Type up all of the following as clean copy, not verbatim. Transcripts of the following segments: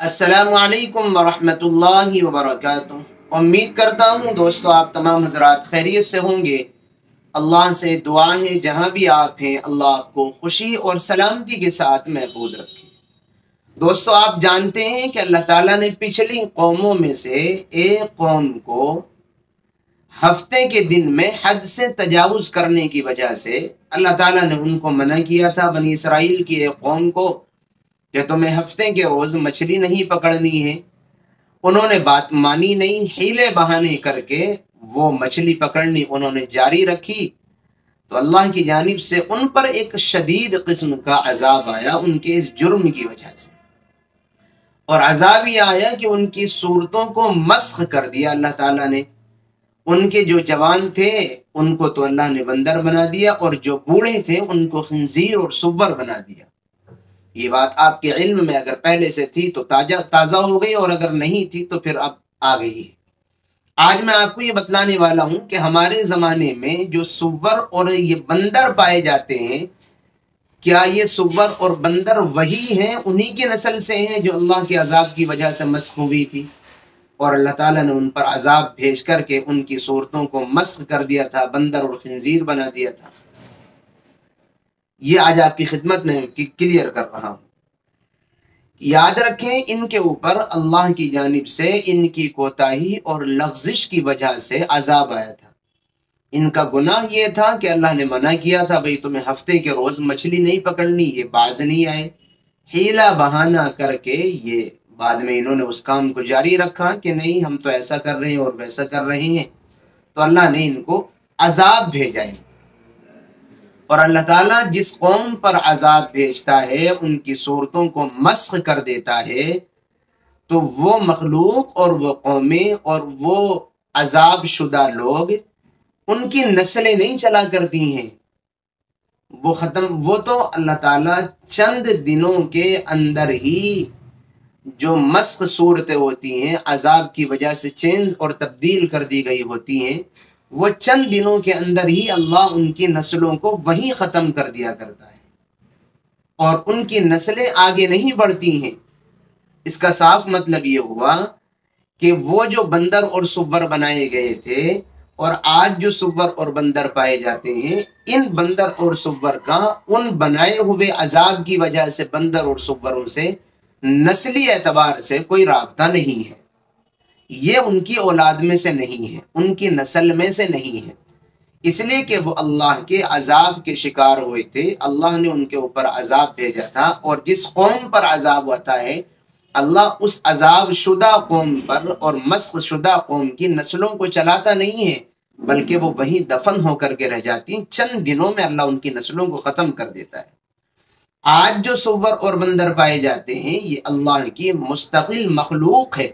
السلام علیکم ورحمۃ اللہ وبرکاتہ۔ امید کرتا ہوں دوستو آپ تمام حضرات خیریت سے ہوں گے۔ اللہ سے دعا ہے جہاں بھی آپ ہیں اللہ آپ کو خوشی اور سلامتی کے ساتھ محفوظ رکھے۔ دوستو آپ جانتے ہیں کہ اللہ تعالیٰ نے پچھلی قوموں میں سے ایک قوم کو ہفتے کے دن میں حد سے تجاوز کرنے کی وجہ سے اللہ تعالیٰ نے ان کو منع کیا تھا، بنی اسرائیل کی ایک قوم کو، کہ تمہیں ہفتے کے روز مچھلی نہیں پکڑنی ہے۔ انہوں نے بات مانی نہیں، حیلے بہانے کر کے وہ مچھلی پکڑنی انہوں نے جاری رکھی، تو اللہ کی جانب سے ان پر ایک شدید قسم کا عذاب آیا ان کے اس جرم کی وجہ سے۔ اور عذاب یہ آیا کہ ان کی صورتوں کو مسخ کر دیا اللہ تعالیٰ نے۔ ان کے جو جوان تھے ان کو تو اللہ نے بندر بنا دیا، اور جو بوڑھے تھے ان کو خنزیر اور سور بنا دیا۔ یہ بات آپ کے علم میں اگر پہلے سے تھی تو تازہ ہو گئی، اور اگر نہیں تھی تو پھر اب آ گئی ہے۔ آج میں آپ کو یہ بتلانے والا ہوں کہ ہمارے زمانے میں جو سور اور یہ بندر پائے جاتے ہیں، کیا یہ سور اور بندر وہی ہیں، انہی کی نسل سے ہیں جو اللہ کے عذاب کی وجہ سے مسخ ہوئی تھی، اور اللہ تعالیٰ نے ان پر عذاب بھیج کر کے ان کی صورتوں کو مسخ کر دیا تھا، بندر اور خنزیر بنا دیا تھا؟ یہ آج آپ کی خدمت میں کلیئر کر رہا ہوں۔ یاد رکھیں ان کے اوپر اللہ کی جانب سے ان کی کوتاہی اور لغزش کی وجہ سے عذاب آیا تھا۔ ان کا گناہ یہ تھا کہ اللہ نے منع کیا تھا بھئی تمہیں ہفتے کے روز مچھلی نہیں پکڑنی، یہ باز نہیں آئے، حیلہ بہانہ کر کے یہ بعد میں انہوں نے اس کام کو جاری رکھا کہ نہیں ہم تو ایسا کر رہے ہیں اور ویسا کر رہے ہیں، تو اللہ نے ان کو عذاب بھیجا ہے۔ اور اللہ تعالیٰ جس قوم پر عذاب بھیجتا ہے ان کی صورتوں کو مسخ کر دیتا ہے، تو وہ مخلوق اور وہ قومیں اور وہ عذاب شدہ لوگ ان کی نسلیں نہیں چلا کرتی ہیں، وہ تو اللہ تعالیٰ چند دنوں کے اندر ہی جو مسخ صورتیں ہوتی ہیں عذاب کی وجہ سے چینج اور تبدیل کر دی گئی ہوتی ہیں، وہ چند دنوں کے اندر ہی اللہ ان کی نسلوں کو وہیں ختم کر دیا کرتا ہے، اور ان کی نسلیں آگے نہیں بڑھتی ہیں۔ اس کا صاف مطلب یہ ہوا کہ وہ جو بندر اور سور بنائے گئے تھے اور آج جو سور اور بندر پائے جاتے ہیں، ان بندر اور سور کا ان بنائے ہوئے عذاب کی وجہ سے بندر اور سوروں سے نسلی اعتبار سے کوئی رابطہ نہیں ہے، یہ ان کی اولاد میں سے نہیں ہے، ان کی نسل میں سے نہیں ہے، اس لیے کہ وہ اللہ کے عذاب کے شکار ہوئے تھے، اللہ نے ان کے اوپر عذاب بھیجا تھا، اور جس قوم پر عذاب ہوتا ہے اللہ اس عذاب شدہ قوم پر اور مسخ شدہ قوم کی نسلوں کو چلاتا نہیں ہے، بلکہ وہ وہیں دفن ہو کر کے رہ جاتی ہیں، چند دنوں میں اللہ ان کی نسلوں کو ختم کر دیتا ہے۔ آج جو سور اور بندر پائے جاتے ہیں یہ اللہ کی مستقل مخلوق ہے۔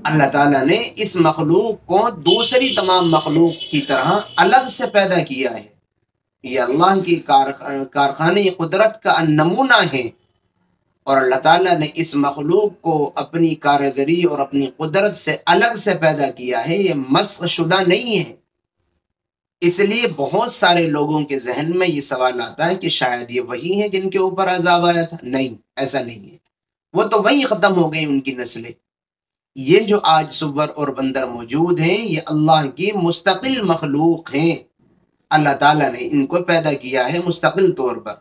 اللہ تعالیٰ نے اس مخلوق کو دوسری تمام مخلوق کی طرح الگ سے پیدا کیا ہے، یہ اللہ کی کارخانے قدرت کا نمونہ ہے، اور اللہ تعالیٰ نے اس مخلوق کو اپنی کارگری اور اپنی قدرت سے الگ سے پیدا کیا ہے، یہ مسخ شدہ نہیں ہے۔ اس لیے بہت سارے لوگوں کے ذہن میں یہ سوال آتا ہے کہ شاید یہ وہی ہیں جن کے اوپر عذاب آیا تھا۔ نہیں، ایسا نہیں ہے، وہ تو وہیں ختم ہو گئی ان کی نسلیں۔ یہ جو آج سور اور بندر موجود ہیں یہ اللہ کی مستقل مخلوق ہیں، اللہ تعالیٰ نے ان کو پیدا کیا ہے مستقل طور پر۔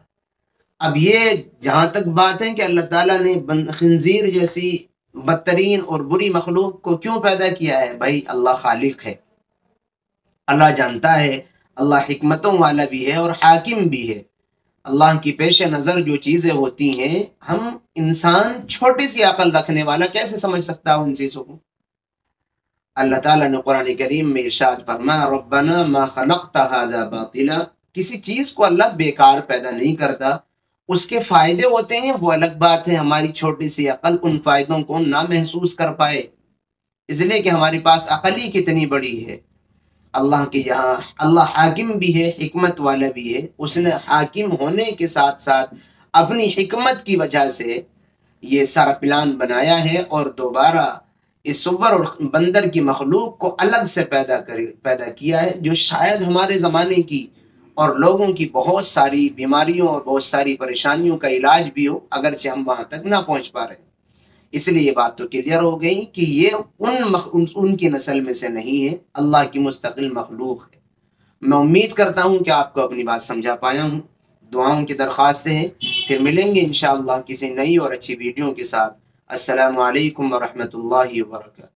اب یہ جہاں تک بات ہے کہ اللہ تعالیٰ نے خنزیر جیسی بدترین اور بری مخلوق کو کیوں پیدا کیا ہے، بھائی اللہ خالق ہے، اللہ جانتا ہے، اللہ حکمتوں والا بھی ہے اور حاکم بھی ہے۔ اللہ کی پیش نظر جو چیزیں ہوتی ہیں ہم انسان چھوٹی سی عقل رکھنے والا کیسے سمجھ سکتا ہے ان چیزوں کو؟ اللہ تعالیٰ نے قرآن کریم میں ارشاد فرمایا ربنا ما خلقت هذا باطلا، کسی چیز کو اللہ بیکار پیدا نہیں کرتا، اس کے فائدے ہوتے ہیں، وہ الگ بات ہے، ہماری چھوٹی سی عقل ان فائدوں کو نہ محسوس کر پائے، اس لیے کہ ہمارے پاس عقل ہی کتنی بڑی ہے۔ اللہ کے یہاں اللہ حاکم بھی ہے، حکمت والا بھی ہے، اس نے حاکم ہونے کے ساتھ ساتھ اپنی حکمت کی وجہ سے یہ سارا پلان بنایا ہے، اور دوبارہ اس سور اور بندر کی مخلوق کو الگ سے پیدا کیا ہے، جو شاید ہمارے زمانے کی اور لوگوں کی بہت ساری بیماریوں اور بہت ساری پریشانیوں کا علاج بھی ہو، اگرچہ ہم وہاں تک نہ پہنچ پا رہے۔ اس لیے یہ بات تو کلیئر ہو گئی کہ یہ ان کی نسل میں سے نہیں ہے، اللہ کی مستقل مخلوق ہے۔ میں امید کرتا ہوں کہ آپ کو اپنی بات سمجھا پایا ہوں۔ دعاؤں کی درخواستیں ہیں، پھر ملیں گے انشاءاللہ کسی نئی اور اچھی ویڈیو کے ساتھ۔ السلام علیکم ورحمۃ اللہ وبرکاتہ۔